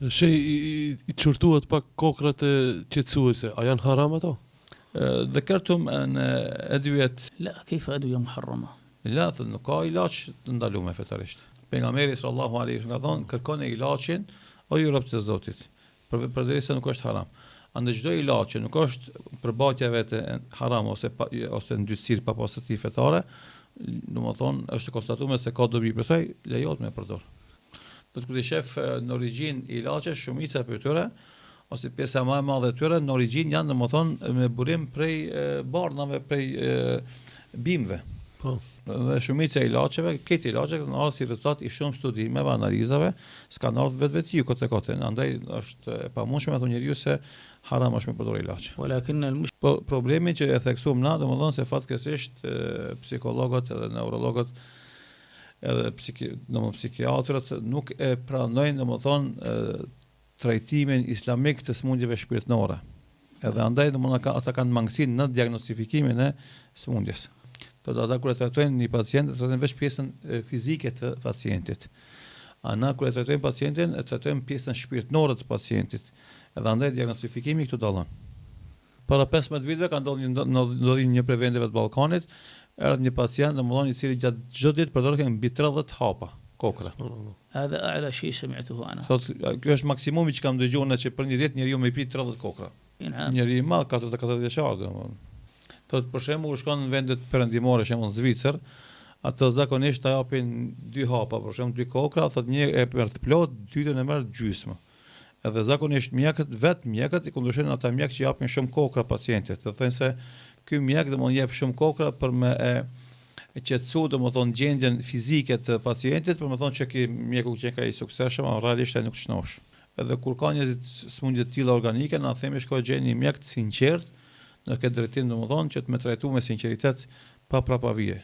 I çurtuat pak kokrat e qetësuese, a janë haram ato? ذكرتم أن أدوية لا كيف أدوية محرمة لا nuk ka ilaç të ndaluar fetarisht. Pejgamberi sallallahu alaihi wasallam ka thonë kërkoni ilaçin o ju rob të Zotit. Përderisa nuk është haram. Andaj çdo ilaç që nuk është përballja vetë haram ose ndytësirë pa pasojë fetare, domethënë është konstatuar se ka dobi për saj, lejohet me përdor. Do të kur shef në origjinë ilaçe shumica për tyre ose pjesa më e madhe e tyre në origjinë janë domethënë me burim prej barnave, prej bimëve. Po. Dhe shumica e ilaçeve, këto ilaçe kanë ardhur si rezultat i shumë studimeve, analizave, s'kan ardhur vetë kote. Andaj është e pamundshme të thonë njeriu se haram është me përdorë ilaçe. ولكن Po problemi që e theksuam na, domethënë se fatkeqësisht psikologët edhe neurologët edhe psikiatrët nuk e pranojnë domethënë trajtimin islamik të smundjeve shpirtërore. Edhe andaj domethënë ata kanë mangësinë në diagnostifikimin e smundjes. Ata kur e trajtojnë një pacient, trajtojnë vetëm pjesën fizike të pacientit. Ana kur e trajtojnë pacientin, e trajtojnë pjesën shpirtërore të pacientit. Edhe andaj diagnostifikimi këtu dallon. Para 15 viteve ka ndodhur një prej vendeve të Ballkanit, erdhi një pacient domethënë i cili gjatë çdo ditë përdorë mbi 30 hapa kokra. هذا أعلى شيء سمعته أنا. Kjo është maksimumi që kam dëgjuar në që për një ditë njeriu më pi 30 kokra. Njeri i madh 40 vjeçar domethënë. Thot për shembull shkon në vendet perëndimore, shembull në Zvicër, ato zakonisht ta japin 2 hapa, për shembull 2 kokra, thot një e merr të plot, dytën e merr gjysmë. Edhe zakonisht mjekët i kundërshtojnë ata mjek që japin shumë kokra pacientit. Do thënë se ky mjek domosdoshmë jep shumë kokra për me e qetësu domosdoshmë gjendjen fizike të pacientit, për me thonë që ky mjeku që ka i suksesshëm, realisht ai nuk shnosh. Edhe kur ka njerëzit smundje të tilla organike, na themi shkoj gjeni një mjek të sinqert në këtë drejtim domethënë që të më trajtu me sinqeritet pa prapavije.